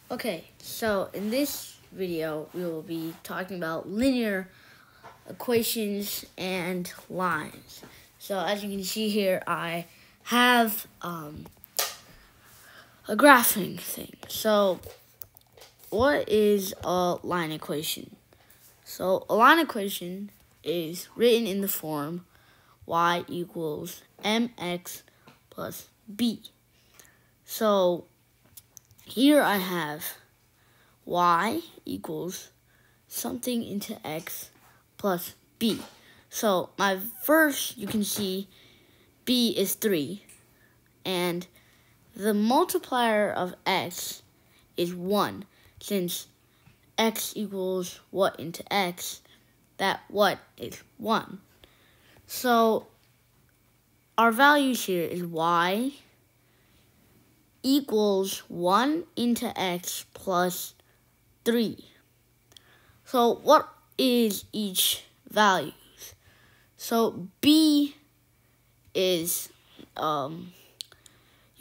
Okay, so in this video, we will be talking about linear equations and lines. So as you can see here, I have a graphing thing. So what is a line equation? So a line equation is written in the form y equals mx plus b. So here I have y equals something into x plus b. So my first, you can see b is 3, and the multiplier of x is 1. Since x equals what into x, that what is 1. So our values here is y equals 1 into x plus 3. So what is each value? So b is, you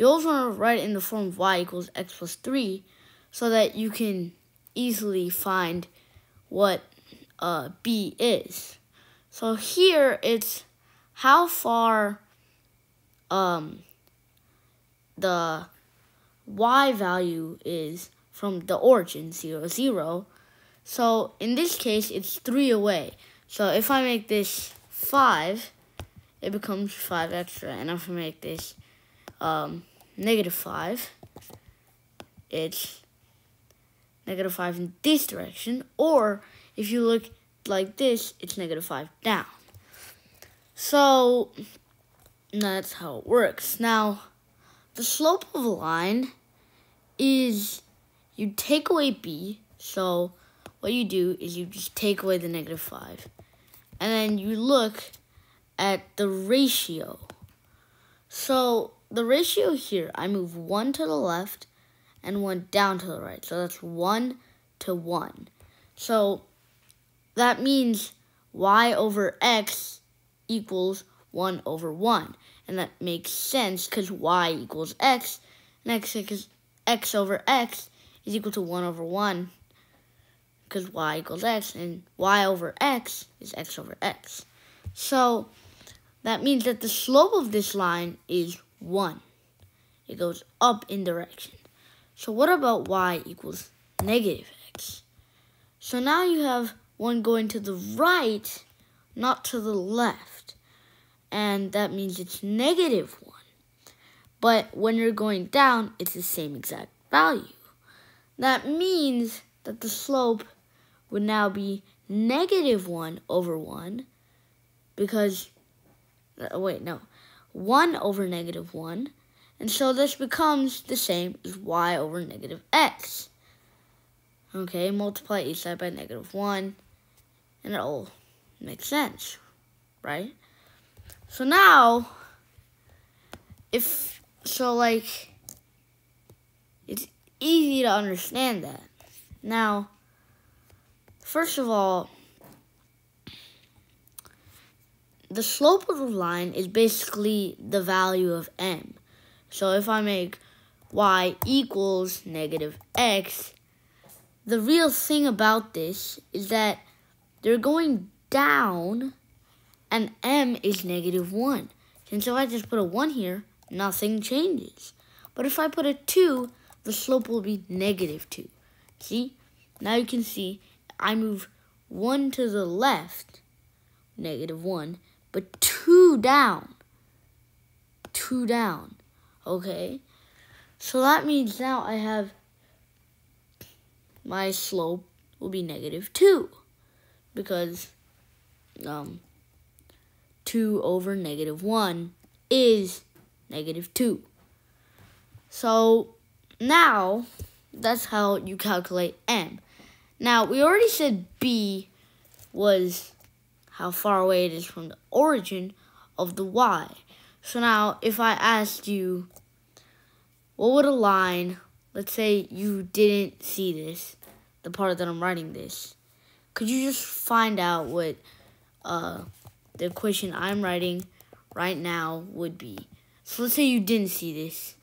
also want to write it in the form of y equals x plus 3 so that you can easily find what b is. So here it's how far the y value is from the origin, 0, 0. So in this case, it's 3 away. So if I make this 5, it becomes 5 extra. And if I make this negative 5, it's negative 5 in this direction. Or if you look like this, it's negative 5 down. So that's how it works. Now, the slope of a line is you take away b. So what you do is you just take away the negative 5. And then you look at the ratio. So the ratio here, I move 1 to the left and 1 down to the right. So that's 1 to 1. So that means y over x equals 1 over 1. And that makes sense because y equals x, and x over x is equal to 1 over 1 because y equals x, and y over x is x over x. So that means that the slope of this line is 1. It goes up in direction. So what about y equals negative x? So now you have one going to the right, not to the left. And that means it's negative 1. But when you're going down, it's the same exact value. That means that the slope would now be negative 1 over 1 because, 1 over negative 1. And so this becomes the same as y over negative x. Okay, multiply each side by negative 1, and it all makes sense, right? So now, it's easy to understand that. Now, first of all, the slope of the line is basically the value of m. So if I make y equals negative x, the real thing about this is that they're going down and m is negative 1. Since if I just put a 1 here, nothing changes. But if I put a 2, the slope will be negative 2. See? Now you can see I move 1 to the left, negative 1, but 2 down. 2 down. Okay? So that means now I have my slope will be negative 2. Because 2 over negative 1 is negative 2. So now that's how you calculate m. Now we already said b was how far away it is from the origin of the y. So now if I asked you, what would a line, let's say you didn't see this, the part that I'm writing this, could you just find out what the equation I'm writing right now would be? So let's say you didn't see this.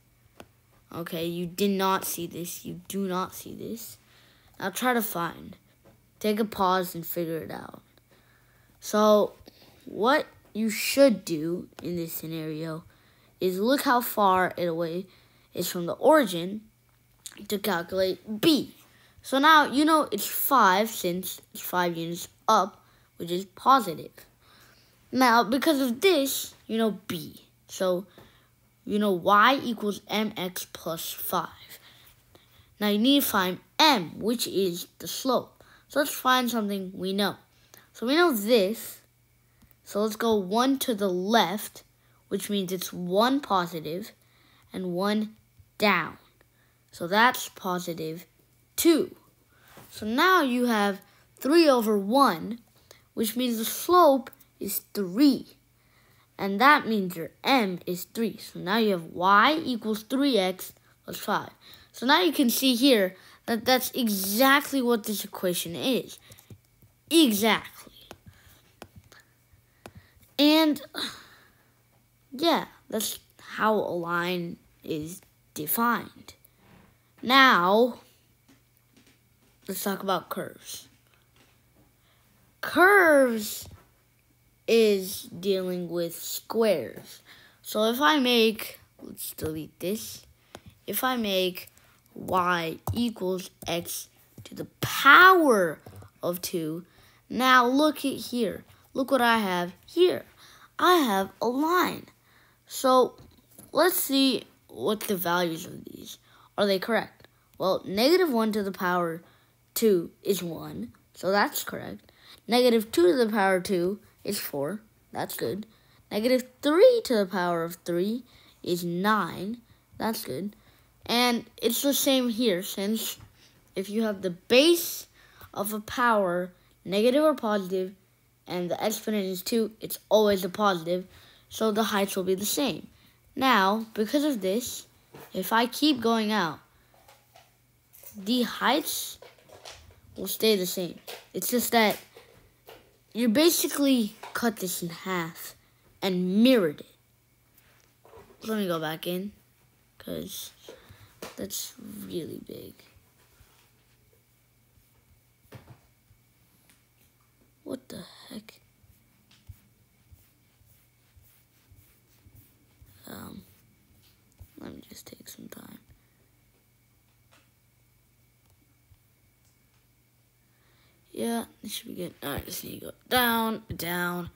Okay, you did not see this. You do not see this. Now try to find. Take a pause and figure it out. So what you should do in this scenario is look how far it away is from the origin to calculate b. So now you know it's 5 since it's 5 units up, which is positive. Now because of this, you know b. So you know y equals mx plus 5. Now you need to find m, which is the slope. So let's find something we know. So we know this. So let's go 1 to the left, which means it's 1 positive and 1 down. So that's positive 2. So now you have 3 over 1, which means the slope is 3. And that means your m is 3. So now you have y equals 3x plus 5. So now you can see here that that's exactly what this equation is. Exactly. And yeah, that's how a line is defined. Now, let's talk about curves. Curves is dealing with squares. So if I make, let's delete this. If I make y equals x to the power of 2, now look at here. Look what I have here. I have a line. So let's see what the values of these. Are they correct? Well, negative 1 to the power 2 is 1, so that's correct. Negative 2 to the power 2 is 4, that's good. Negative 3 to the power of 3 is 9, that's good. And it's the same here, since if you have the base of a power, negative or positive, and the exponent is 2, it's always a positive, so the heights will be the same. Now, because of this, if I keep going out, the heights will stay the same. It's just that you basically cut this in half and mirrored it. Let me go back in, because that's really big. What the heck? Let me just take some time. Yeah, this should be good. Alright, just need to go down, down,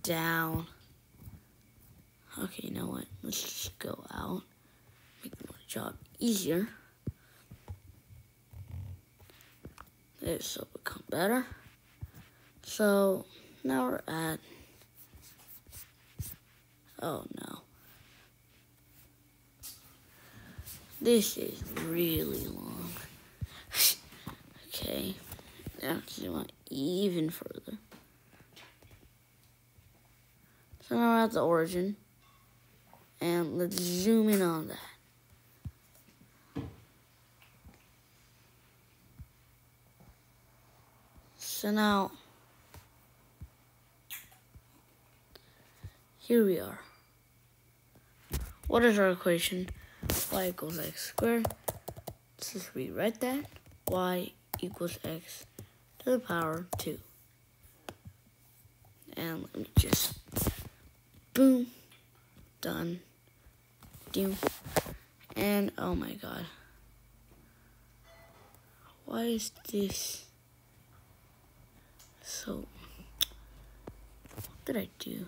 down. Okay, you know what? Let's just go out. Make my job easier. This will become better. So, now we're at... Oh, no. This is really long. Okay. Now, zoom out even further. So now we're at the origin. And let's zoom in on that. So now, here we are. What is our equation? Y equals x squared. Let's just rewrite that. Y equals x to the power 2. And let me just, boom, done, do. And oh my god. Why is this so, what did I do?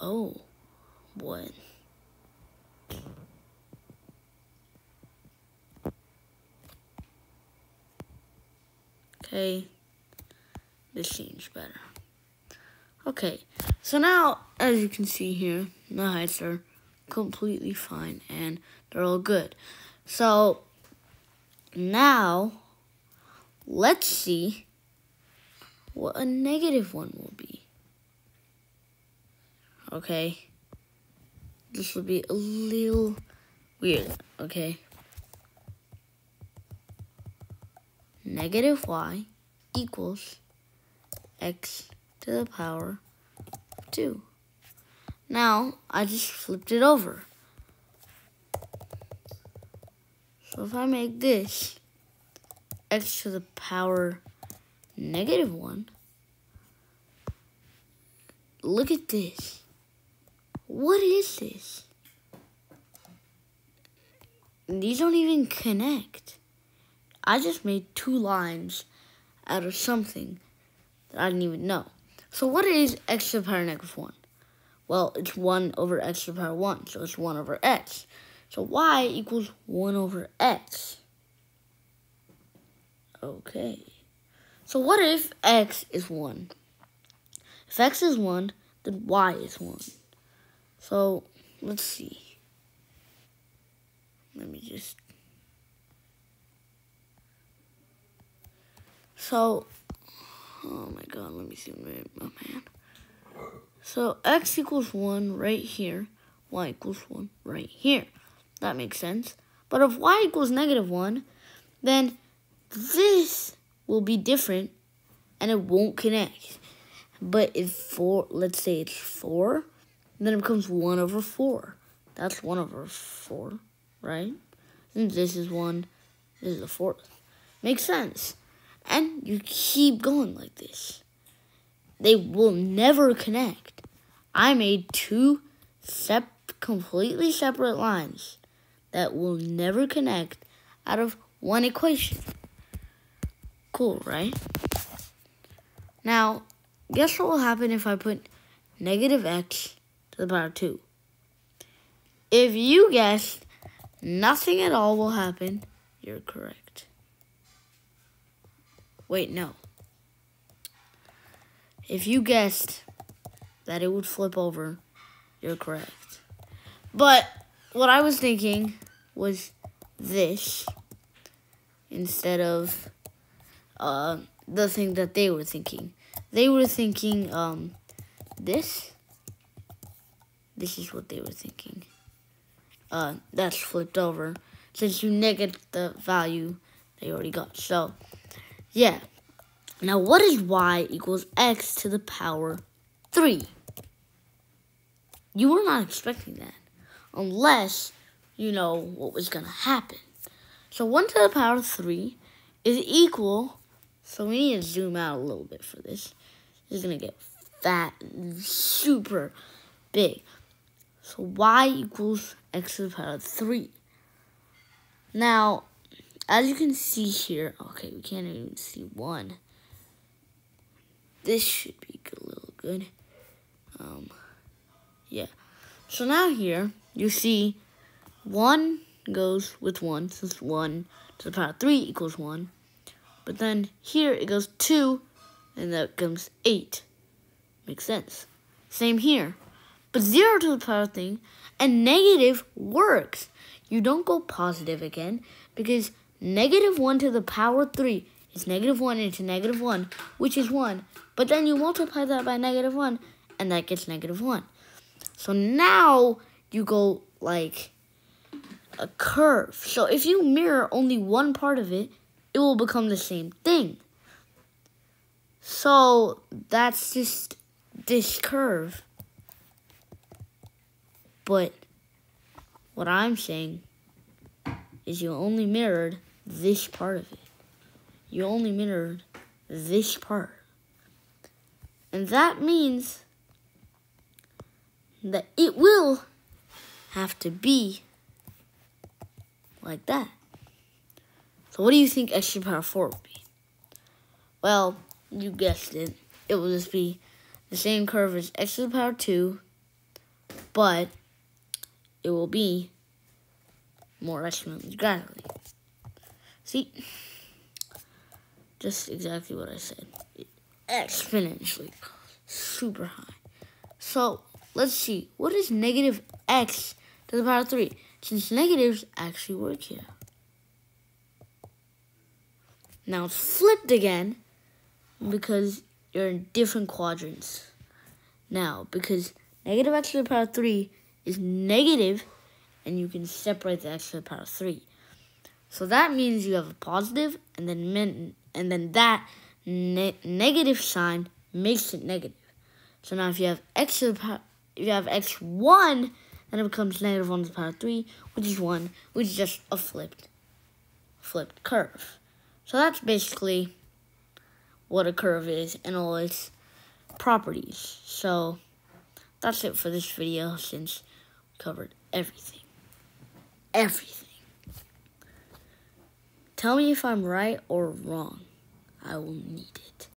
Oh, what? Okay, this seems better. Okay, so now, as you can see here, the heights are completely fine and they're all good. So, now, let's see what a negative one will be. Okay, this will be a little weird, okay? Negative y equals x to the power 2. Now, I just flipped it over. So if I make this x to the power -1, look at this. What is this? These don't even connect. I just made 2 lines out of something that I didn't even know. So what is x to the power -1? Well, it's 1 over x to the power 1, so it's 1 over x. So y equals 1 over x. Okay. So what if x is 1? If x is 1, then y is 1. So let's see. Let me just... So, oh my god, let me see my man. So x equals 1 right here, y equals 1 right here. That makes sense. But if y equals -1, then this will be different and it won't connect. But if 4, let's say it's 4, then it becomes 1 over 4. That's 1 over 4, right? And this is 1, this is a 4th. Makes sense. And you keep going like this. They will never connect. I made 2 completely separate lines that will never connect out of 1 equation. Cool, right? Now, guess what will happen if I put -x to the power 2? If you guessed nothing at all will happen, you're correct. Wait, no. If you guessed that it would flip over, you're correct. But what I was thinking was this instead of the thing that they were thinking. They were thinking this. This is what they were thinking. That's flipped over since you negative the value they already got. So, yeah. Now, what is y equals x to the power 3? You were not expecting that, unless you know what was going to happen. So 1 to the power 3 is equal, so we need to zoom out a little bit for this. This is going to get fat and super big. So y equals x to the power 3. Now, as you can see here, okay, we can't even see 1. This should be a little good. Yeah. So now here, you see 1 goes with 1, since 1 to the power 3 equals 1. But then here it goes 2, and that becomes 8. Makes sense. Same here. But 0 to the power thing and negative works. You don't go positive again, because -1 to the power 3 is -1 into -1, which is 1. But then you multiply that by -1, and that gets -1. So now you go like a curve. So if you mirror only one part of it, it will become the same thing. So that's just this curve. But what I'm saying is you only mirrored this part of it. You only mirrored this part. And that means that it will have to be like that. So what do you think x to the power 4 would be? Well, you guessed it. It will just be the same curve as x to the power 2, but it will be more exponentially gradually. See? Just exactly what I said. Exponentially. Super high. So, let's see. What is -x to the power 3? Since negatives actually work here. Now it's flipped again because you're in different quadrants. Now, because -x to the power 3 is negative, and you can separate the x to the power 3. So that means you have a positive, and then that negative sign makes it negative. So now if you have x to the power, if you have x1, then it becomes -1 to the power 3, which is 1, which is just a flipped flipped curve. So that's basically what a curve is and all its properties. So that's it for this video, since we covered everything. Everything. Tell me if I'm right or wrong. I will need it.